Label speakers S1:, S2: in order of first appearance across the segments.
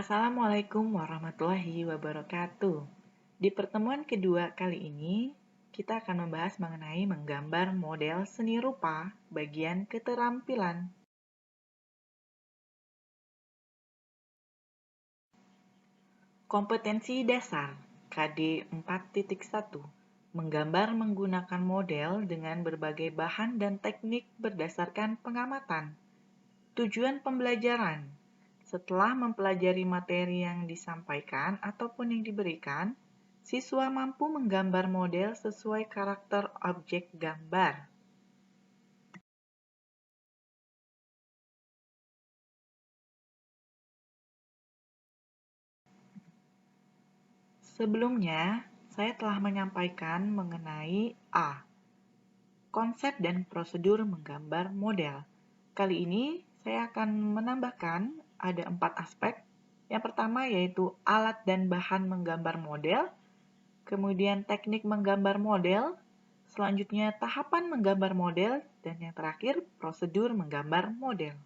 S1: Assalamualaikum warahmatullahi wabarakatuh. Di pertemuan kedua kali ini, kita akan membahas mengenai menggambar model seni rupa bagian keterampilan. Kompetensi dasar KD 4.1 menggambar menggunakan model dengan berbagai bahan dan teknik berdasarkan pengamatan. Tujuan pembelajaran: setelah mempelajari materi yang disampaikan ataupun yang diberikan, siswa mampu menggambar model sesuai karakter objek gambar. Sebelumnya, saya telah menyampaikan mengenai A. Konsep dan prosedur menggambar model. Kali ini, saya akan menambahkan ada 4 aspek. Yang pertama yaitu alat dan bahan menggambar model, kemudian teknik menggambar model, selanjutnya tahapan menggambar model, dan yang terakhir prosedur menggambar model.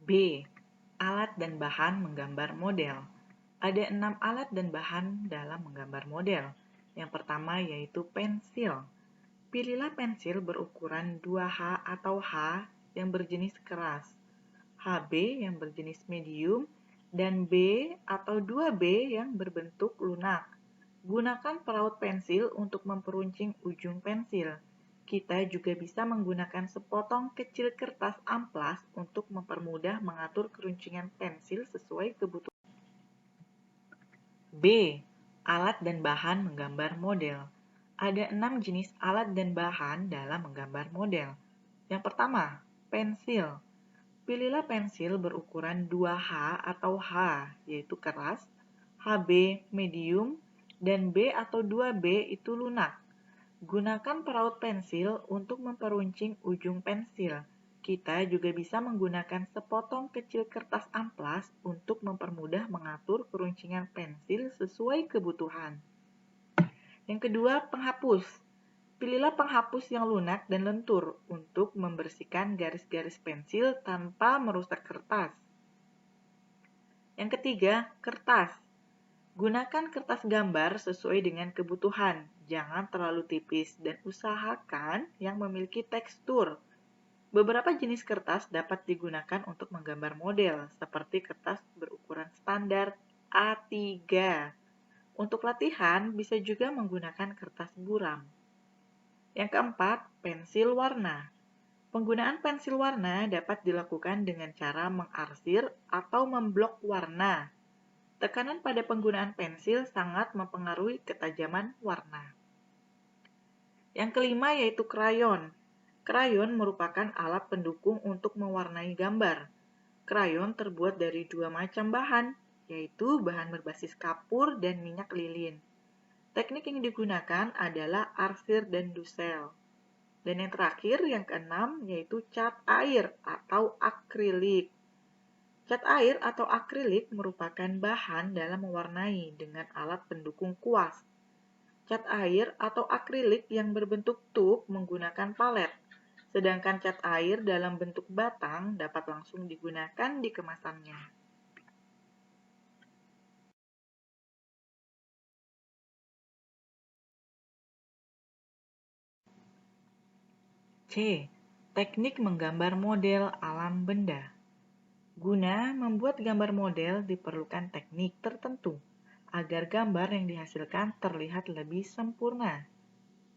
S1: B. Alat dan bahan menggambar model. Ada 6 alat dan bahan dalam menggambar model. Yang pertama yaitu pensil. Pilihlah pensil berukuran 2H atau H yang berjenis keras, HB yang berjenis medium, dan B atau 2B yang berbentuk lunak. Gunakan peraut pensil untuk memperuncing ujung pensil. Kita juga bisa menggunakan sepotong kecil kertas amplas untuk mempermudah mengatur keruncingan pensil sesuai kebutuhan. B. Alat dan bahan menggambar model. Ada 6 jenis alat dan bahan dalam menggambar model. Yang pertama, pensil. Pilihlah pensil berukuran 2H atau H, yaitu keras, HB medium, dan B atau 2B itu lunak. Gunakan peraut pensil untuk memperuncing ujung pensil. Kita juga bisa menggunakan sepotong kecil kertas amplas untuk mempermudah mengatur keruncingan pensil sesuai kebutuhan. Yang kedua, penghapus. Pilihlah penghapus yang lunak dan lentur untuk membersihkan garis-garis pensil tanpa merusak kertas. Yang ketiga, kertas. Gunakan kertas gambar sesuai dengan kebutuhan. Jangan terlalu tipis dan usahakan yang memiliki tekstur. Beberapa jenis kertas dapat digunakan untuk menggambar model, seperti kertas berukuran standar A3. Untuk latihan, bisa juga menggunakan kertas buram. Yang keempat, pensil warna. Penggunaan pensil warna dapat dilakukan dengan cara mengarsir atau memblok warna. Tekanan pada penggunaan pensil sangat mempengaruhi ketajaman warna. Yang kelima yaitu krayon. Krayon merupakan alat pendukung untuk mewarnai gambar. Krayon terbuat dari 2 macam bahan, yaitu bahan berbasis kapur dan minyak lilin. Teknik yang digunakan adalah arsir dan dusel. Dan yang terakhir, yang keenam, yaitu cat air atau akrilik. Cat air atau akrilik merupakan bahan dalam mewarnai dengan alat pendukung kuas. Cat air atau akrilik yang berbentuk tub menggunakan palet, sedangkan cat air dalam bentuk batang dapat langsung digunakan di kemasannya. C. Teknik menggambar model alam benda. Guna membuat gambar model diperlukan teknik tertentu agar gambar yang dihasilkan terlihat lebih sempurna.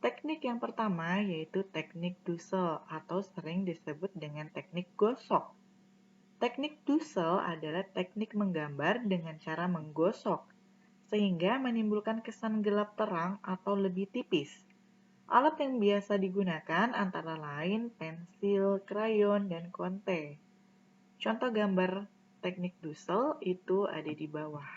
S1: Teknik yang pertama yaitu teknik Dussel atau sering disebut dengan teknik gosok. Teknik Dussel adalah teknik menggambar dengan cara menggosok, sehingga menimbulkan kesan gelap terang atau lebih tipis. Alat yang biasa digunakan antara lain pensil, krayon, dan konte. Contoh gambar teknik Dussel itu ada di bawah.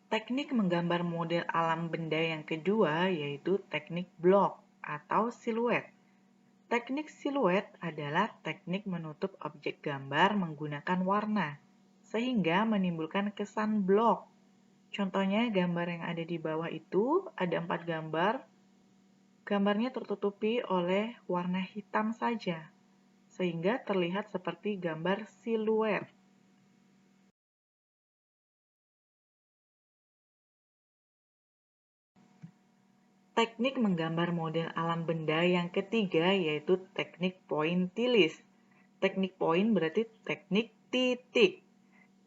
S1: Teknik menggambar model alam benda yang kedua yaitu teknik blok atau siluet. Teknik siluet adalah teknik menutup objek gambar menggunakan warna, sehingga menimbulkan kesan blok. Contohnya gambar yang ada di bawah itu ada 4 gambar. Gambarnya tertutupi oleh warna hitam saja, sehingga terlihat seperti gambar siluet. Teknik menggambar model alam benda yang ketiga yaitu teknik pointillis. Teknik point berarti teknik titik.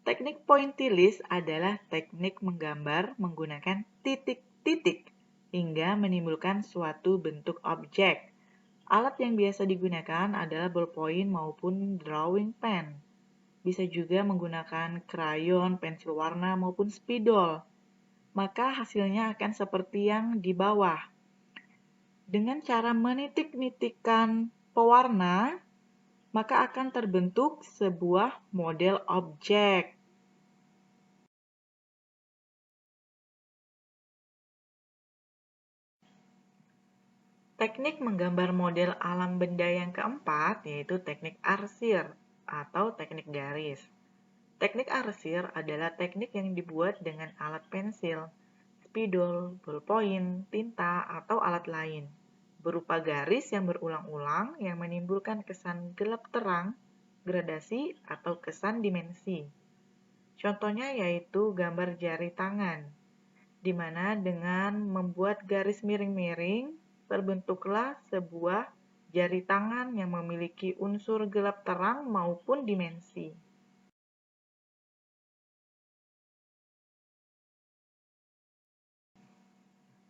S1: Teknik pointillis adalah teknik menggambar menggunakan titik-titik hingga menimbulkan suatu bentuk objek. Alat yang biasa digunakan adalah ballpoint maupun drawing pen. Bisa juga menggunakan krayon, pensil warna, maupun spidol. Maka hasilnya akan seperti yang di bawah. Dengan cara menitik-nitikkan pewarna, maka akan terbentuk sebuah model objek. Teknik menggambar model alam benda yang keempat yaitu teknik arsir atau teknik garis. Teknik arsir adalah teknik yang dibuat dengan alat pensil, spidol, ballpoint, tinta, atau alat lain, berupa garis yang berulang-ulang yang menimbulkan kesan gelap terang, gradasi, atau kesan dimensi. Contohnya yaitu gambar jari tangan, di mana dengan membuat garis miring-miring, terbentuklah sebuah jari tangan yang memiliki unsur gelap terang maupun dimensi.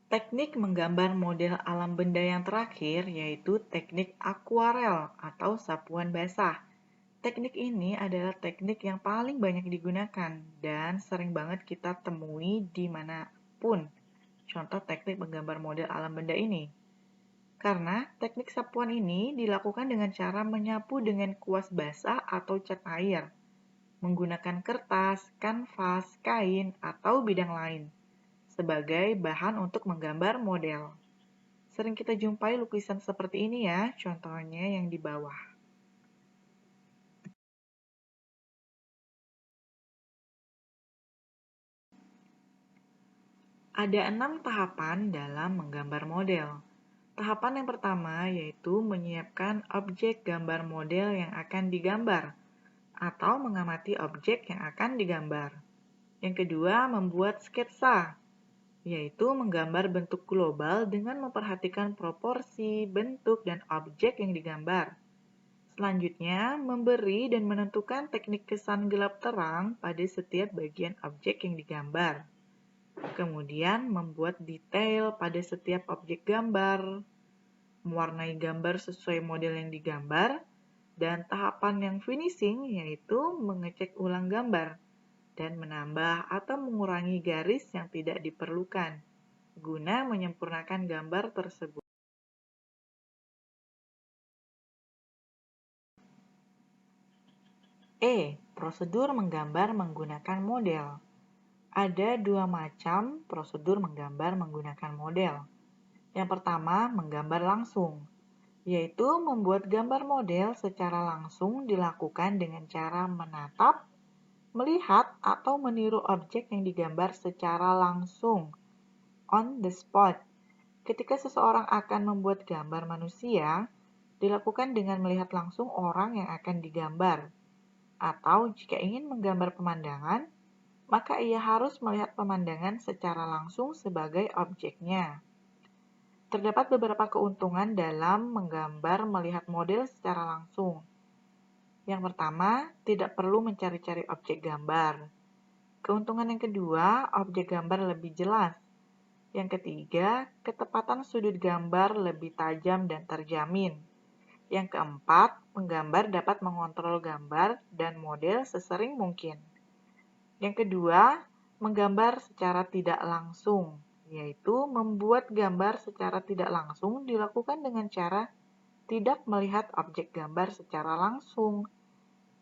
S1: Teknik menggambar model alam benda yang terakhir yaitu teknik akuarel atau sapuan basah. Teknik ini adalah teknik yang paling banyak digunakan dan sering banget kita temui dimanapun. Contoh teknik menggambar model alam benda ini. Karena teknik sapuan ini dilakukan dengan cara menyapu dengan kuas basah atau cat air, menggunakan kertas, kanvas, kain, atau bidang lain sebagai bahan untuk menggambar model. Sering kita jumpai lukisan seperti ini ya, contohnya yang di bawah. Ada 6 tahapan dalam menggambar model. Tahapan yang pertama yaitu menyiapkan objek gambar model yang akan digambar atau mengamati objek yang akan digambar. Yang kedua, membuat sketsa, yaitu menggambar bentuk global dengan memperhatikan proporsi, bentuk, dan objek yang digambar. Selanjutnya, memberi dan menentukan teknik kesan gelap terang pada setiap bagian objek yang digambar. Kemudian, membuat detail pada setiap objek gambar, mewarnai gambar sesuai model yang digambar, dan tahapan yang finishing yaitu mengecek ulang gambar dan menambah atau mengurangi garis yang tidak diperlukan guna menyempurnakan gambar tersebut. Prosedur menggambar menggunakan model. Ada 2 macam prosedur menggambar menggunakan model. Yang pertama, menggambar langsung, yaitu membuat gambar model secara langsung dilakukan dengan cara menatap, melihat, atau meniru objek yang digambar secara langsung, on the spot. Ketika seseorang akan membuat gambar manusia, dilakukan dengan melihat langsung orang yang akan digambar. Atau jika ingin menggambar pemandangan, maka ia harus melihat pemandangan secara langsung sebagai objeknya. Terdapat beberapa keuntungan dalam menggambar melihat model secara langsung. Yang pertama, tidak perlu mencari-cari objek gambar. Keuntungan yang kedua, objek gambar lebih jelas. Yang ketiga, ketepatan sudut gambar lebih tajam dan terjamin. Yang keempat, penggambar dapat mengontrol gambar dan model sesering mungkin. Yang kedua, menggambar secara tidak langsung, yaitu membuat gambar secara tidak langsung dilakukan dengan cara tidak melihat objek gambar secara langsung.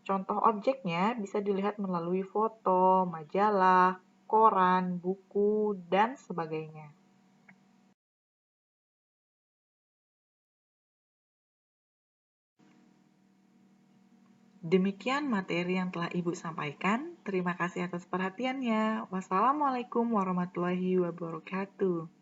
S1: Contoh objeknya bisa dilihat melalui foto, majalah, koran, buku, dan sebagainya. Demikian materi yang telah Ibu sampaikan. Terima kasih atas perhatiannya. Wassalamualaikum warahmatullahi wabarakatuh.